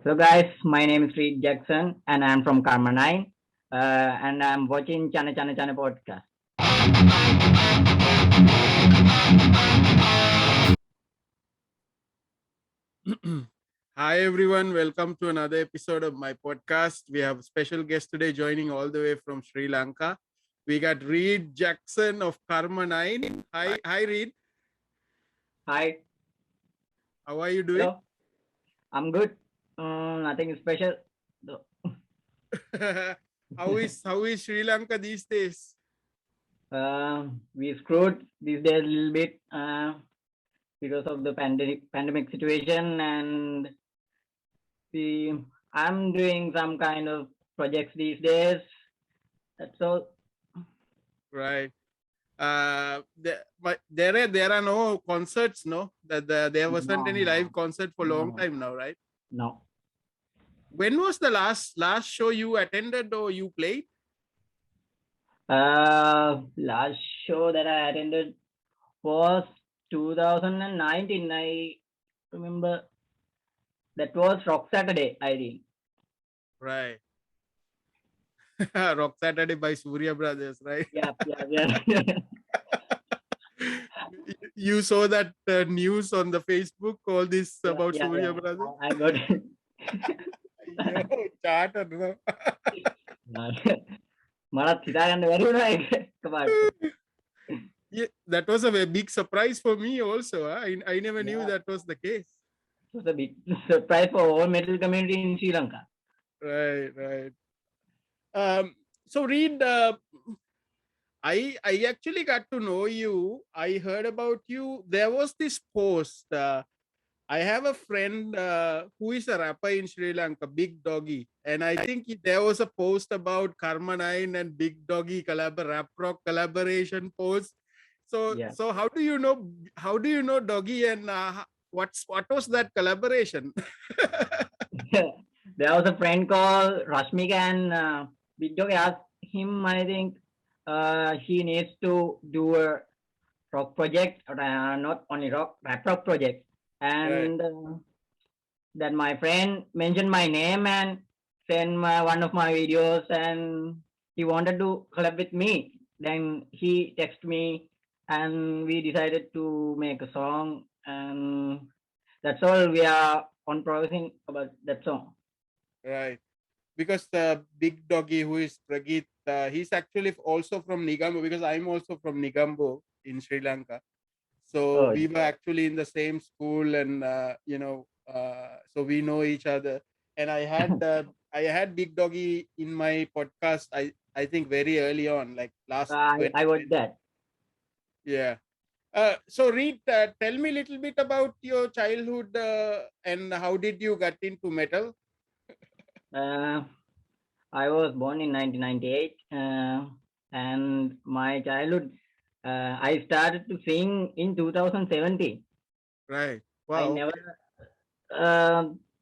Hello guys, my name is Reed JKSN and I'm from Karma 9 and I'm watching Channa Channa Channa podcast. Hi everyone, welcome to another episode of my podcast. We have a special guest today joining all the way from Sri Lanka. We got Reed JKSN of Karma 9. Hi Reed. Hi, How are you doing? hello, I'm good. Nothing special. how is Sri Lanka these days? We screwed these days a little bit because of the pandemic situation and the, I'm doing some kind of projects these days. That's all. Right. There are no concerts, no? There wasn't any live concert for a long No, time now, right? no. When was the last show you attended or you played? Last show that I attended was 2019. I remember that was Rock Saturday, I think. Right. Rock Saturday by Surya Brothers, right? Yeah. You saw that news on the Facebook, all this about yeah. Surya Brothers? I got it. Charter, no? මරත් හිතාගන්න බැරි වුණා ඒක එකපාරට. Yeah, that was a very big surprise for me also. I never knew Yeah. that was the case. It was a big surprise for all metal community in Sri Lanka. Right. So Reed, I actually got to know you. I heard about you. There was this post. I have a friend who is a rapper in Sri Lanka, Big Doggy, and I think there was a post about Karma 9 and Big Doggy rap rock collaboration post. So Yeah. so how do you know Doggy, and what was that collaboration? There was a friend called Rashmika and Big Dog asked him, I think he needs to do a rock project, not only rap rock project. And then my friend mentioned my name and sent one of my videos and he wanted to collab with me. Then he texted me and we decided to make a song and that's all. We are on progressing about that song. Right. Because the Big Doggy, who is Pragit, he's actually also from Nigambo, because I'm also from Nigambo in Sri Lanka. So we were actually in the same school, and so we know each other. And I had Big Doggy in my podcast. I think very early on, like last. I watched that. Yeah. So Reed, tell me a little bit about your childhood and how did you get into metal? I was born in 1998 and my childhood I started to sing in 2017. Right. Wow. I never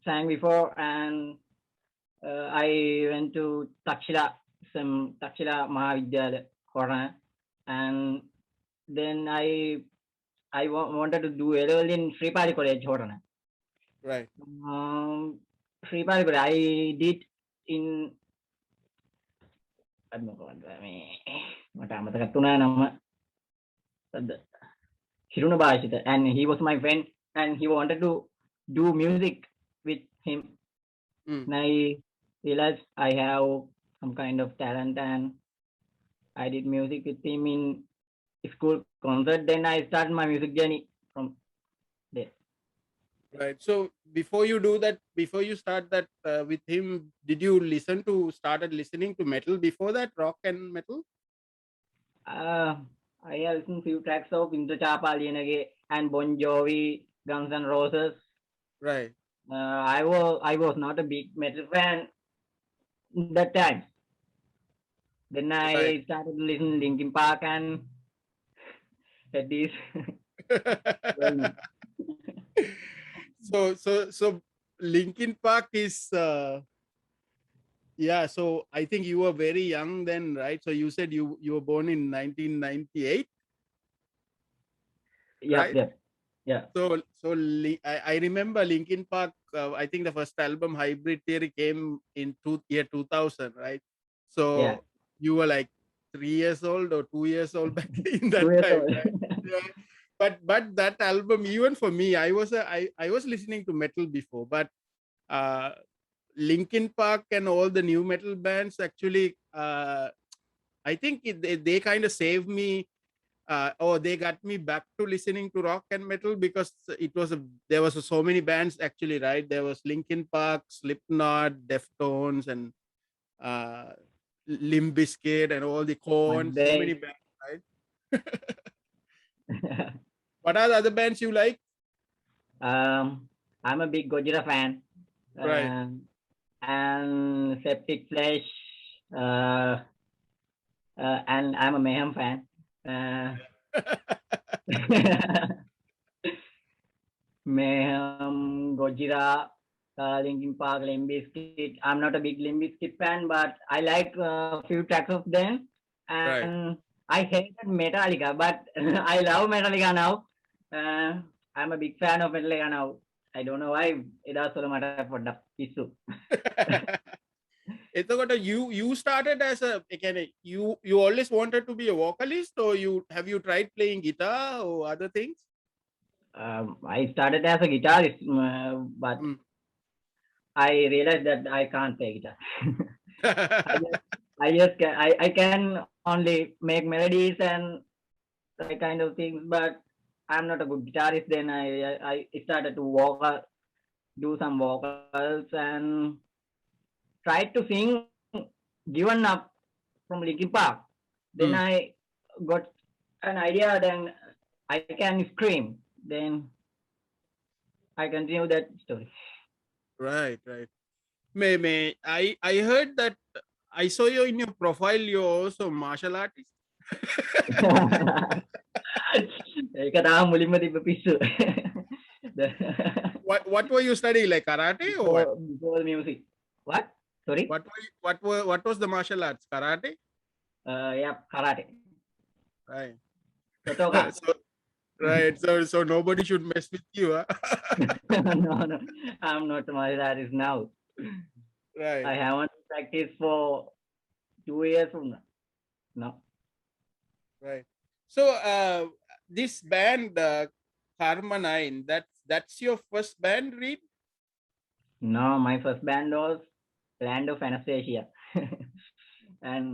sang before and I went to Takshila Mahavidyalaya Corona and then I wanted to do A-level in Sri Pali College Corona. Right. Sri Pali College I did in මට අමතකත් වුණා නම හිරුණ භාෂිත and he was my friend and he wanted to do music with him. And I realized I have some kind of talent and I did music with him in school concert. Then I started my music journey from there. Right. So before you start that with him, did you started listening to metal before that, rock and metal? I have listened few tracks of Indra Chapaliyanage and Bon Jovi, Guns N' Roses. Right. I was not a big metal fan that time. Then I started to listen to Linkin Park and these. So Linkin Park is so I think you were very young then, right? So you said you were born in 1998. Yeah. So I remember Linkin Park I think the first album Hybrid Theory came in year 2000, right? Yeah, So you were like 3 years old or 2 years old back in that 2 years time, old. right? Yeah. But that album, even for me, I was listening to metal before, but uh Linkin Park and all the new metal bands actually, I think they kind of saved me, or they got me back to listening to rock and metal, because there was so many bands actually, right? There was Linkin Park, Slipknot, Deftones, and uh, Limp Bizkit, and all the Korn. So many Monday. bands, right? What are the other bands you like? I'm a big Gojira fan. Right. And Septic Flesh. Uh, and I'm a Mayhem fan. Uh, Mayhem, Gojira, Linkin Park, Limp Bizkit. I'm not a big Limp Bizkit fan, but I like a few tracks of them. Right. And I hated Metallica, but I love Metallica now. Uh, I'm a big fan of Metallica now. I don't know why. ඉදස්සල මට පොඩ්ඩක් පිස්සු. එතකොට you started as you always wanted to be a vocalist, or have you tried playing guitar or other things? I started as a guitarist, but I realized that I can't play guitar. I can only make melodies and that kind of things, but I'm not a good guitarist. Then I started to do some vocals and tried to sing Given Up from Linkin Park. Then I got an idea, then I can scream. Then I continue that story. Right. I heard that I saw you in your profile, you're also a martial artist. ඒක තමයි මුලින්ම තිබ්බ පිස්සු. What were you studying, like karate or what? Before music. What? Sorry? What was the martial arts? Karate? Yeah, karate. Right. Totoka. Right. So nobody should mess with you, huh? No, I'm not a martial artist now. Right. I haven't practiced for 2 years from now. No. Right. So this band, Karma 9, that's your first band, Reed? No, my first band was Land of Anastasia. And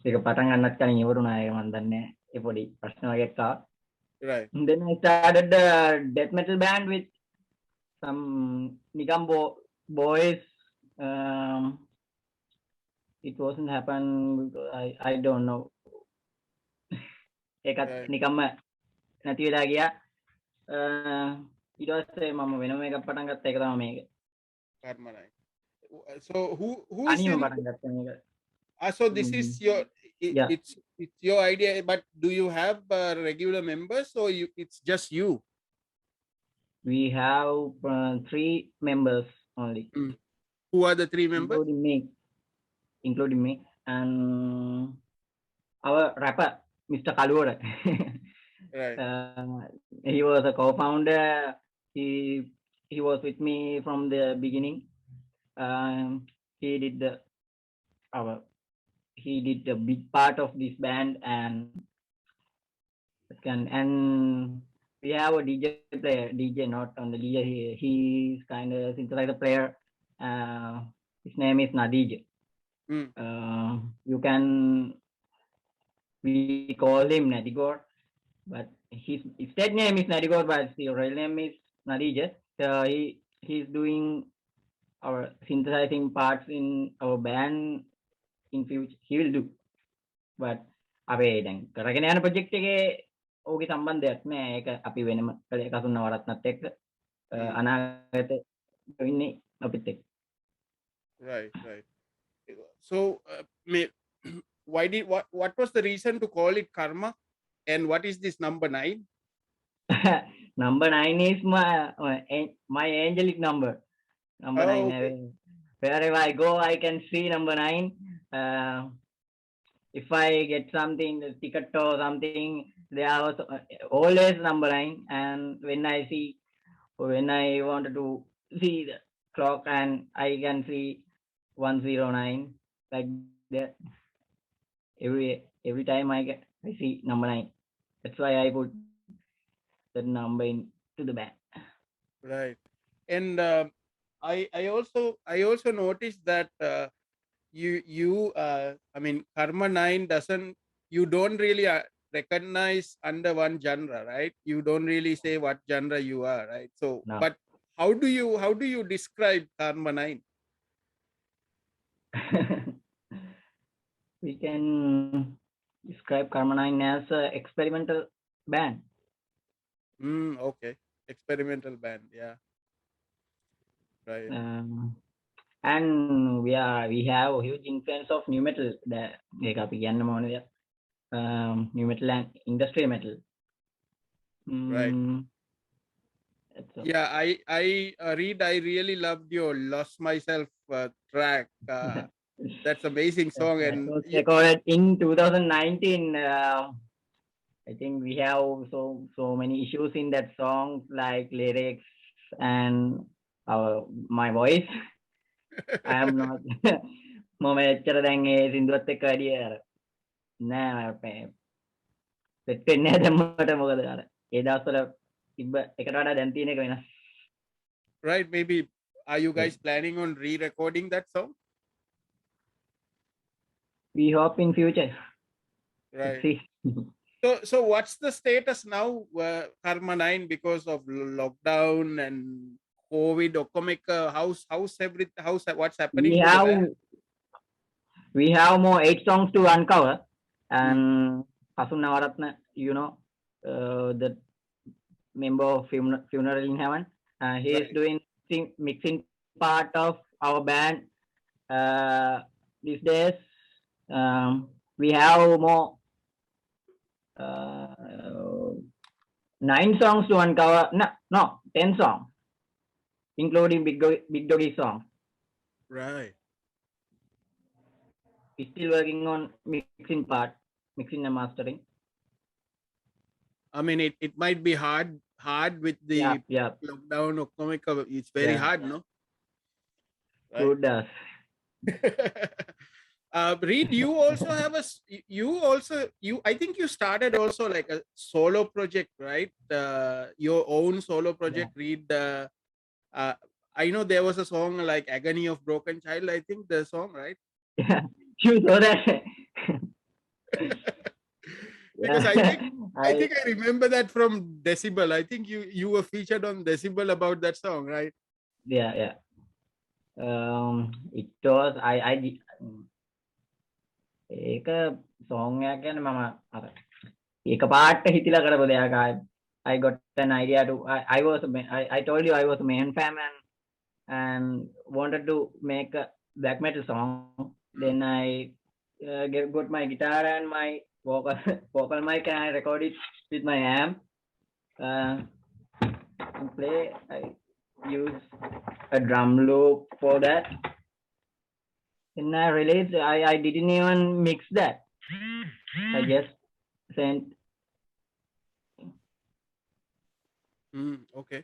ඒක පටන් ගන්නත් කලින් ඉවරුණා ඒක මන් දන්නේ ඒ පොඩි ප්‍රශ්න වගේක් ආවා. Right. And then I started a death metal band with some Nigambo boys. It wasn't happen because I don't know. ඒකත් නිකම්ම නැති වෙලා ගියා. ඊට පස්සේ මම වෙනම එකක් පටන් ගත්තා ඒක තමයි මේක. Karma 9. So who is අනිම පටන් ගත්තා මේක. So this is it's your idea, but do you have regular members, or it's just you? We have 3 members only. Who are the 3 members? Including me and our rapper, Mr. Kaluora. Right. He was a co-founder. He was with me from the beginning. He did a big part of this band, and we have a DJ, not on the DJ. He's kind of synthesizer player. His name is Nadij. We call him Nadigor, but his stage name is Nadigor, but his real name is Nadij. He's doing our synthesizing parts in our band. In future he will do, but අපේ දැන් කරගෙන යන project එකේ ඕකේ සම්බන්ධයක් නෑ. ඒක අපි වෙනම කසුන්න වරත්නත් එක්ක අනාගතේ ඉන්නේ අපිත් එක්ක. Right. So what was the reason to call it Karma, and what is this number 9? Number 9 is my angelic number. Number 9. Okay. Wherever I go, I can see number 9. If I get something, a ticket or something, there was always number 9. And when I wanted to see the clock and I can see 109 like that. Every time I see number 9. That's why I put that number into the band. Right. And I also noticed that I mean, Karma 9 doesn't, you don't really recognize under one genre, right? You don't really say what genre you are, right? So, No. but how do you describe Karma 9? We can describe Karma 9 as an experimental band. Okay. Experimental band, yeah. Right. And we have a huge influence of new metal. New metal and industrial metal. Right. That's all. Yeah, I Reed, I really loved your Lost Myself track. That's amazing song. That And was recorded in 2019. I think we have so many issues in that song, like lyrics and my voice. I am not. මම එච්චර දැන් ඒ සින්දුවත් එක්ක වැඩිය නෑ set වෙන්නේ නෑ දැම්මට මොකද අර ඒ දවස්වල තිබ්බ එකට වඩා දැන් තියෙන එක වෙනස්. Right, maybe are you guys planning on re-recording that song? We hope in future. Right. See. So what's the status now, Karma 9, because of lockdown and COVID? How's what's happening to the band? We have more 8 songs to uncover, and Hasun Navaratna, the member of Funeral in Heaven, he is doing mixing part of our band these days. We have more 9 songs to uncover. No, 10 songs, including Big Doggy song. Right. We're still working on mixing and mastering. I mean, it might be hard with the lockdown or comic. It's very hard, no? Right. Good. Reed, I think you started also like a solo project, right? Your own solo project. Reed, I know there was a song like Agony of Broken Child, I think the song, right? Yeah, you know that. Because I think I remember that from Decibel. I think you were featured on Decibel about that song, right? Yeah. It was ඒක song එකක් ගැන මම අර ඒක පාට හිතිලා කරපු දෙයක්. I got an idea to I told you I was a main fan and wanted to make a black metal song. Then I got my guitar and my vocal mic and I record it with my amp. And play. I use a drum loop for that. And I released. I didn't even mix that. I just sent. Okay.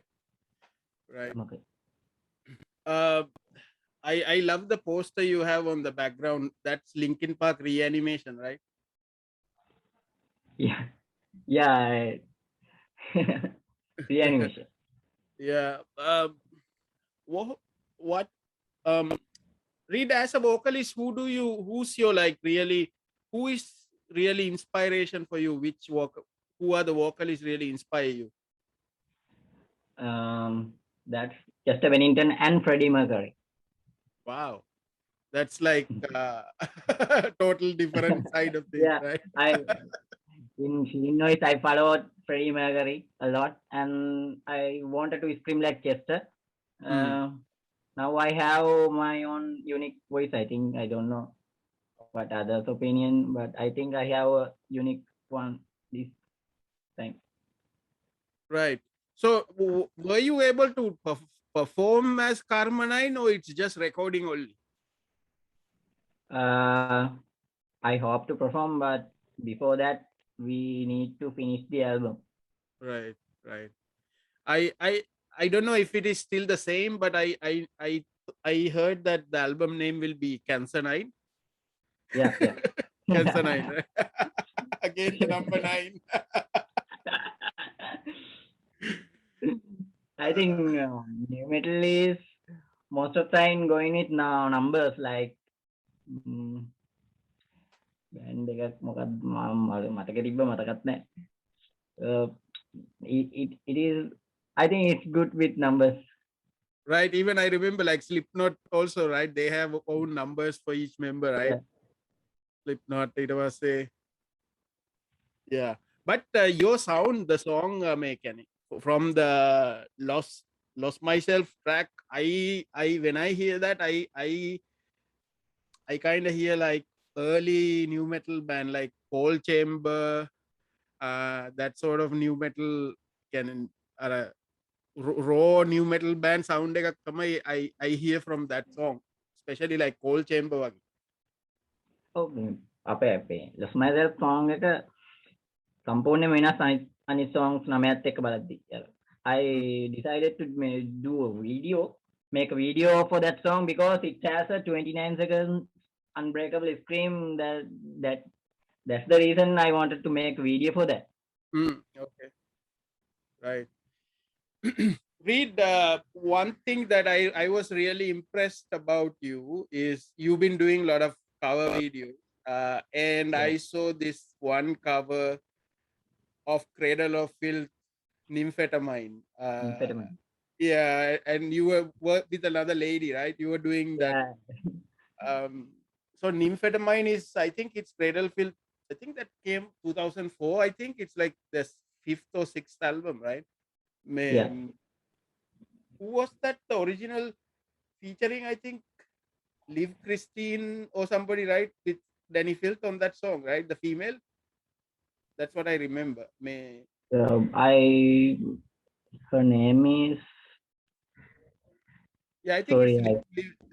Right. Okay. I love the poster you have on the background. That's Linkin Park Reanimation, right? Yeah. Reanimation. Yeah. What Reed, as a vocalist, who is really inspiration for you? Who are the vocalists really inspire you? That's Chester Bennington and Freddie Mercury. Wow, that's like total different side of things, right? In Illinois, I followed Freddie Mercury a lot, and I wanted to scream like Chester. Now I have my own unique voice. I think I don't know what others' opinion, but I think I have a unique one this time. Right. So, were you able to perform as Karma 9, or it's just recording only? I hope to perform, but before that, we need to finish the album. Right. I don't know if it is still the same, but I heard that the album name will be Cancer 9. Yeah, yeah. Cancer 9. Right? Again, the number 9. I think new metal is most of the time going with numbers like band එකක් මොකක්ද මම මතක තිබ්බ මතකත් නැහැ. It is, I think it's good with numbers. Right. Even I remember like Slipknot also, right? They have own numbers for each member, right? Yeah. Slipknot, it was a yeah. But your sound, the song mechanic from the lost myself track, I when I hear that, I kind of hear like early new metal band like Cold Chamber, that sort of new metal can raw new metal band sound එකක් තමයි I hear from that song, especially like Cold Chamber වගේ. ඔව් අපේ Lost Myself song එක සම්පූර්ණයෙන්ම වෙනස් අනිත් songs 9ත් එක්ක බලද්දි. I decided to do a video, make a video for that song because it has a 29 seconds unbreakable scream. That's the reason I wanted to make a video for that. Okay, right. Reed, one thing that I was really impressed about you is you've been doing a lot of cover videos, and yeah. I saw this one cover of Cradle of Filth, Nymphetamine. Nymphetamine. Yeah, and you were with another lady, right? You were doing that. Yeah. So Nymphetamine is, I think it's Cradle Filth. I think that came 2004. I think it's like the 5th or 6th album, right? Yeah. Who was that? The original featuring, I think, Liv Christine or somebody, right? With Danny Filth on that song, right? The female. That's what I remember. Her name is. Yeah, I think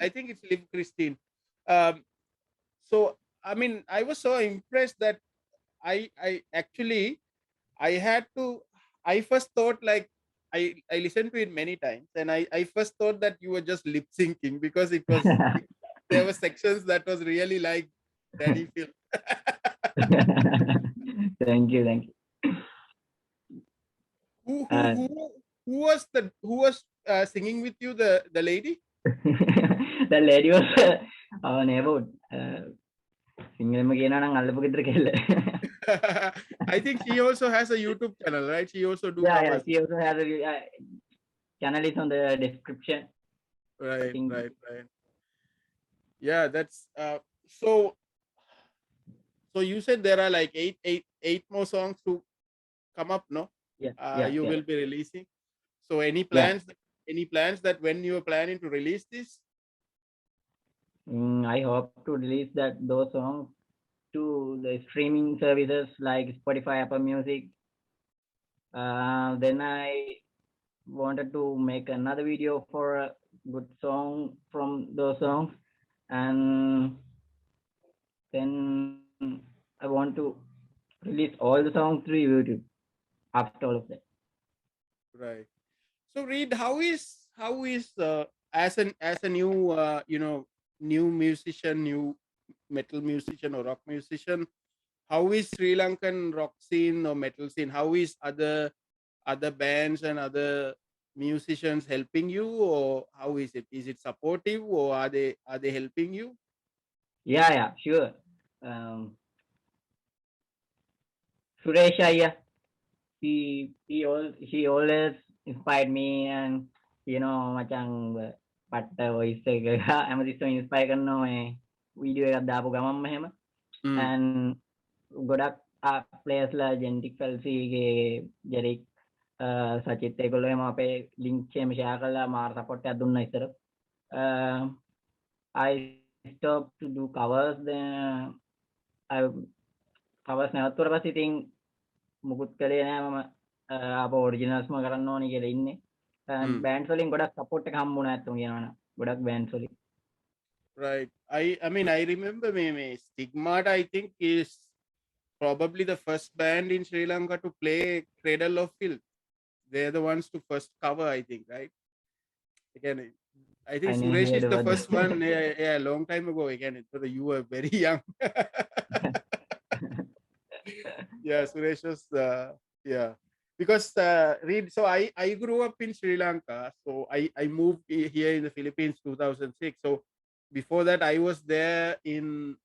I think it's Liv Christine. So I mean, I was so impressed that I actually I first thought like I listened to it many times, and I first thought that you were just lip syncing because it was there were sections that was really like Danny Filth. Thank you. Who was singing with you? The lady? The lady was our neighbor. Singalම කියනවා නම් අල්ලපු ගෙදර කෙල්ල. I think she also has a YouTube channel, right? She also do covers. Yeah, she also has a channel is on the description. Right. Yeah, that's so you said there are like eight more songs to come up, no? Yeah. You will be releasing. So any plans that when you are planning to release this? I hope to release those songs to the streaming services like Spotify, Apple Music. Then I wanted to make another video for a good song from those songs, and then I want to release all the songs through YouTube after all of that. Right. So Reed, how is as a new new musician, new metal musician or rock musician, how is Sri Lankan rock scene or metal scene? How is other bands and other musicians helping you, or how is it? Is it supportive, or are they helping you? Yeah, sure. Suresh Ayya, he always inspired me, and macam පට්ට voice එක හැමතිස්සෙම inspire කරනවා මේ video එකක් දාපු ගමන්ම එහෙම. and ගොඩක් ප්ලේයර්ස්ලා ජෙනටික් ෆෙල්සීගේ ජෙරික් සචිත් ඒගොල්ලෝ එහෙම අපේ ලින්ක් එහෙම ෂෙයා කරලා මාර සපෝට් එකක් දුන්නා ඉස්සර. I stopped to do covers. Then I covers නැවතුර පස්සේ ඉතින් මුකුත් කළේ නෑ මම අපේ ඔරිජිනල්ස්ම කරන්න ඕනේ කියලා ඉන්නේ. bands වලින් ගොඩක් සපෝට් එක හම්බුණා නැත්නම් කියනවනම් ගොඩක් bands වලින්. Right. I mean I remember me Stigmata I think is probably the first band in Sri Lanka to play Cradle of Filth. they're the ones to first cover, I think, right? Again, I think I never Suresh heard is the about first one. that. Yeah, a long time ago. Again, you were very young. Yeah, Suresh was yeah. Because Reed, so I grew up in Sri Lanka. So I moved here in the Philippines 2006. So before that, I was there in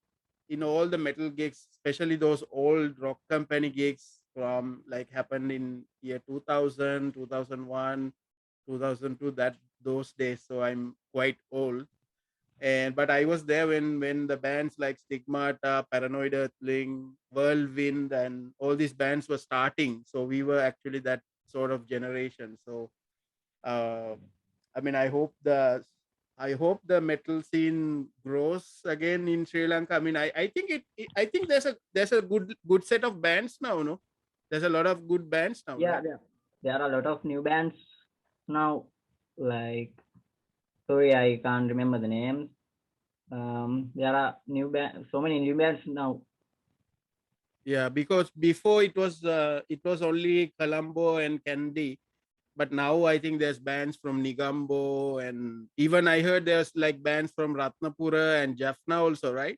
all the metal gigs, especially those old rock company gigs from like happened in year 2000, 2001, 2002, that those days. So I'm quite old. And but I was there when the bands like Stigmata, Paranoid Earthling, Whirlwind, and all these bands were starting. So we were actually that sort of generation. So uh, I mean, I hope the metal scene grows again in Sri Lanka. I mean, I think I think there's a good set of bands now. No, there's a lot of good bands now, Yeah, right? there are a lot of new bands now. Like, sorry, I can't remember the names. There are so many new bands now. Yeah, because before it was only Colombo and Candy, but now I think there's bands from Nigambo, and even I heard there's like bands from Ratnapura and Jaffna also, right?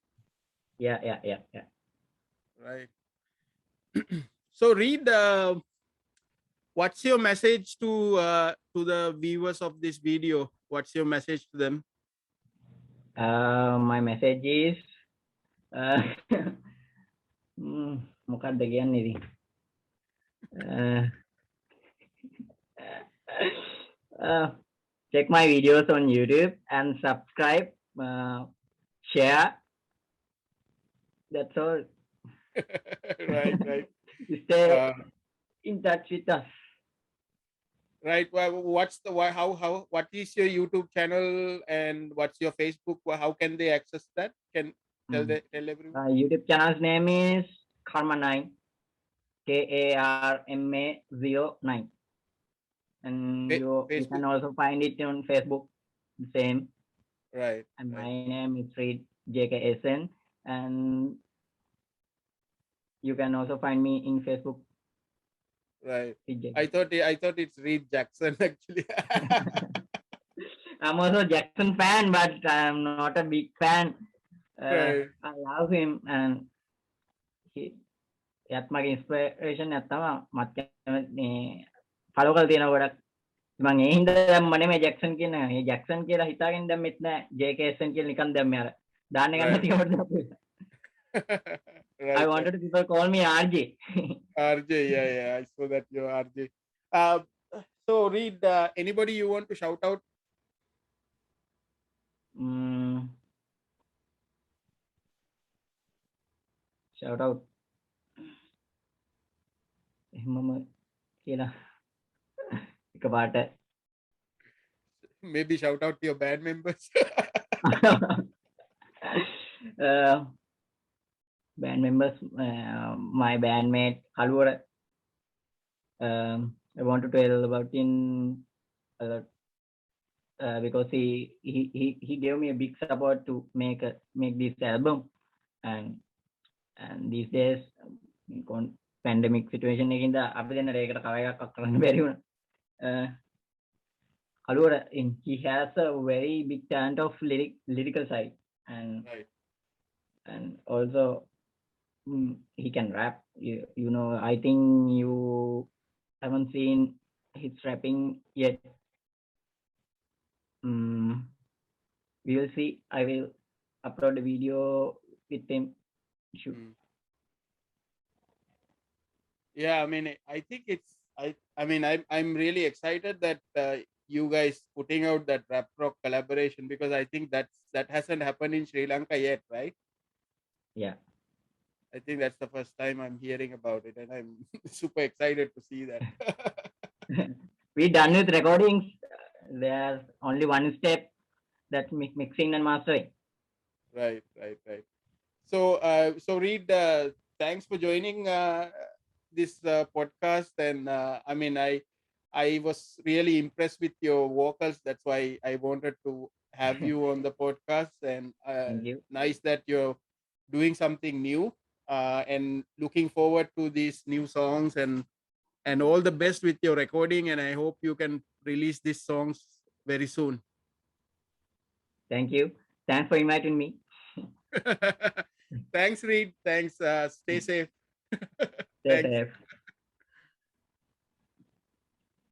Yeah. Right. So Reed, what's your message to the viewers of this video? What's your message to them? My message is, uh, මොකක්ද කියන්නේ ඉතින්? Uh, uh, check my videos on YouTube and subscribe, share. That's all. Right, right. Stay Uh, in touch with us. right. Well, what's the how what is your YouTube channel and what's your Facebook? How can they access that? Can tell everyone? YouTube channel's name is Karma9, KARMA09, and you Facebook. can also find it on Facebook, the same. Right, And right, my name is Reed JKSN, and you can also find me in Facebook. right. Reed I thought it's Reed Jackson actually. I'm also a Jackson fan, but I'm not a big fan. Right, I love him, and එයත් මගේ inspiration එකක් තමයි. මත් මේ follow කරලා තියෙනවා ගොඩක්. මම ඒ හින්දා දැම්මනේ මේ ජැක්සන් කියන ඒ ජැක්සන් කියලා හිතාගෙන දැම්මෙත් නෑ. JKSN කියලා නිකන් දැම්මේ අර. දාන්න ගන්න right. තියවට දැම්මේ. I Right, right. wanted people call me RJ. RJ, yeah, I saw that you're RJ. So Reed, anybody you want to shout out? Shout out. එහෙමම කියලා එකපාරට Maybe shout out to your band members. Band members, my bandmate Kalura. I want to tell about him a lot, because he gave me a big support to make this album, and these days pandemic situation එකින්ද අපි දෙන්න ඒකට කව එකක් කරන්න බැරි වුණා. Kalura, he has a very big talent of lyrical side, and Right. and also he can rap. You know, I think you haven't seen his rapping yet. We will see. I will upload a video with him. Sure. Yeah, I mean, I think it's I mean, I'm really excited that you guys putting out that rap rock collaboration, because I think that hasn't happened in Sri Lanka yet, right? Yeah. I think that's the first time I'm hearing about it, and I'm super excited to see that. We done with recordings. There's only one step, that's mixing and mastering. Right. So so Reed, thanks for joining this podcast, and I mean, I was really impressed with your vocals. That's why I wanted to have you on the podcast, and Thank you. nice that you're doing something new, and looking forward to these new songs and And all the best with your recording. And I hope you can release these songs very soon. Thank you. Thanks for inviting me. Thanks, Reed. Thanks. Stay safe. Stay Thanks. safe.